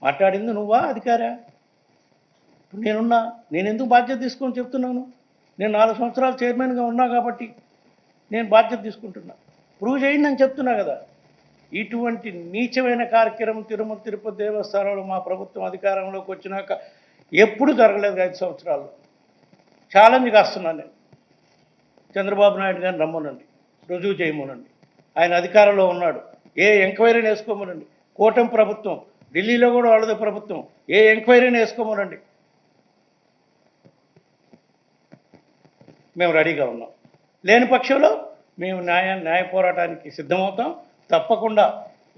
మాట్లాడింది నువ్వా అధికారా? నేను ఎందుకు బాధ్యత తీసుకొని చెప్తున్నాను? నేను 4 సంవత్సరాలు చైర్మన్గా ఉన్నా కాబట్టి నేను బాధ్యత తీసుకుంటున్నా. ప్రూవ్ చేయండి అని చెప్తున్నా కదా. ఇటువంటి నీచమైన కార్యక్రమం తిరుమల తిరుపతి దేవస్థానంలో మా ప్రభుత్వం అధికారంలోకి వచ్చినాక ఎప్పుడు జరగలేదు. 5 సంవత్సరాల్లో ఛాలెంజ్ కాస్తున్నాను నేను. చంద్రబాబు నాయుడు గారిని రమ్మనండి, రుజువు చేయమనండి. ఆయన అధికారంలో ఉన్నాడు. ఏ ఎంక్వైరీని వేసుకోమనండి. కూటమి ప్రభుత్వం, ఢిల్లీలో కూడా వాళ్ళది ప్రభుత్వం, ఏ ఎంక్వైరీని వేసుకోమనండి. మేము రెడీగా ఉన్నాం. లేని పక్షంలో మేము న్యాయ పోరాటానికి సిద్ధమవుతాం తప్పకుండా.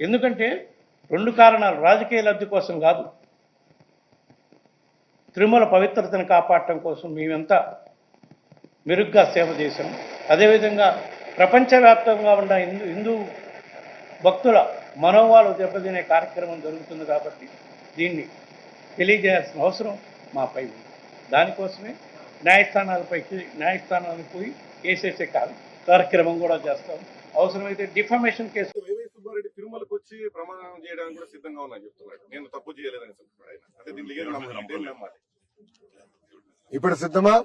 ఎందుకంటే 2 కారణాలు, రాజకీయ లబ్ధి కోసం కాదు, తిరుమల పవిత్రతను కాపాడటం కోసం మేమెంతా మెరుగ్గా సేవ చేశాం. అదేవిధంగా ప్రపంచవ్యాప్తంగా ఉన్న హిందూ భక్తుల మనోభావాలు దెబ్బతినే కార్యక్రమం జరుగుతుంది కాబట్టి దీన్ని తెలియజేయాల్సిన అవసరం మాపై ఉంది. దానికోసమే న్యాయస్థానాలకు పోయి కేసేసే కార్యక్రమం కూడా చేస్తాం. అవసరమైతే డిఫమేషన్ కేసు. వైవి సుబ్బారెడ్డి తిరుమలకు వచ్చి ప్రమాణం చేయడానికి కూడా సిద్ధంగా ఉన్నా చెప్తున్నాడు. నేను తప్పు చేయలేదని చెప్తున్నాడు. ఇప్పుడు సిద్ధమా?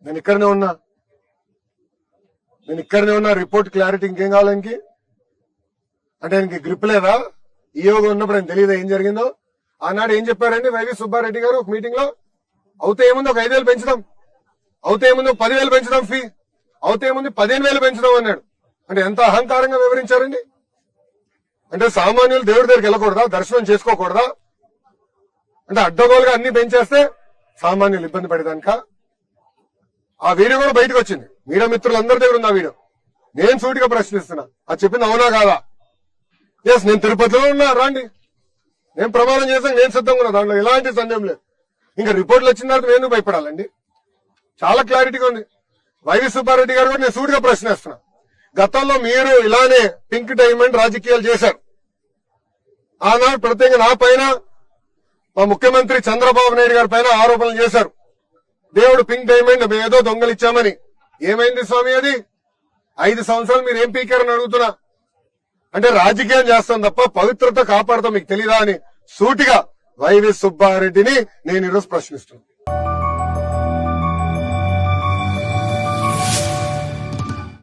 నేను ఇక్కడనే ఉన్నా. రిపోర్ట్ క్లారిటీ ఇంకేం కావాలనికి? అంటే ఆయనకి గ్రిప్ లేదా? ఈయోగా ఉన్నప్పుడు ఆయన తెలియదా ఏం జరిగిందో? ఆనాడు ఏం చెప్పారండి వైవి సుబ్బారెడ్డి గారు ఒక మీటింగ్ లో? అవుతే ఏముంది ఒక 5,000 పెంచుదాం, అవుతే ఏముంది 10,000 పెంచుదాం ఫీ, అవుతే ఏముంది 15,000 పెంచుదాం అన్నాడు. అంటే ఎంత అహంకారంగా వివరించారండి. అంటే సామాన్యులు దేవుడి దగ్గరికి వెళ్ళకూడదా? దర్శనం చేసుకోకూడదా? అంటే అడ్డగోలుగా అన్ని పెంచేస్తే సామాన్యులు ఇబ్బంది పడేదానిక? ఆ వీడియో కూడా బయటకు వచ్చింది. మీడియా మిత్రులందరి దగ్గర ఉంది ఆ వీడియో. నేను సూటిగా ప్రశ్నిస్తున్నా, అది చెప్పింది అవునా కాదా? ఎస్, నేను తిరుపతిలో ఉన్నా, రండి. నేను ప్రమాణం చేశాను, నేను సిద్ధంగా ఉన్నా, దాంట్లో ఎలాంటి సందేహం లేదు. ఇంకా రిపోర్ట్లు వచ్చిన తర్వాత నేను భయపడాలండి? చాలా క్లారిటీగా ఉంది. వైవి సుబ్బారెడ్డి గారు కూడా నేను సూటిగా ప్రశ్నిస్తున్నా. గతంలో మీరు ఇలానే పింక్ డైమండ్ రాజకీయాలు చేశారు. ఆనాడు ప్రత్యేకంగా నా పైన, మా ముఖ్యమంత్రి చంద్రబాబు నాయుడు గారి పైన ఆరోపణలు చేశారు. దేవుడు పింక్ డైమండ్ ఏదో దొంగలిచ్చామని. ఏమైంది స్వామి అది? 5 సంవత్సరాలు మీరు ఏం పీకారని అడుగుతున్నా. అంటే రాజకీయం చేస్తాం తప్ప పవిత్రత కాపాడతాం మీకు తెలీదా అని సూటిగా వైవి సుబ్బారెడ్డిని నేను ఈరోజు ప్రశ్నిస్తున్నాను.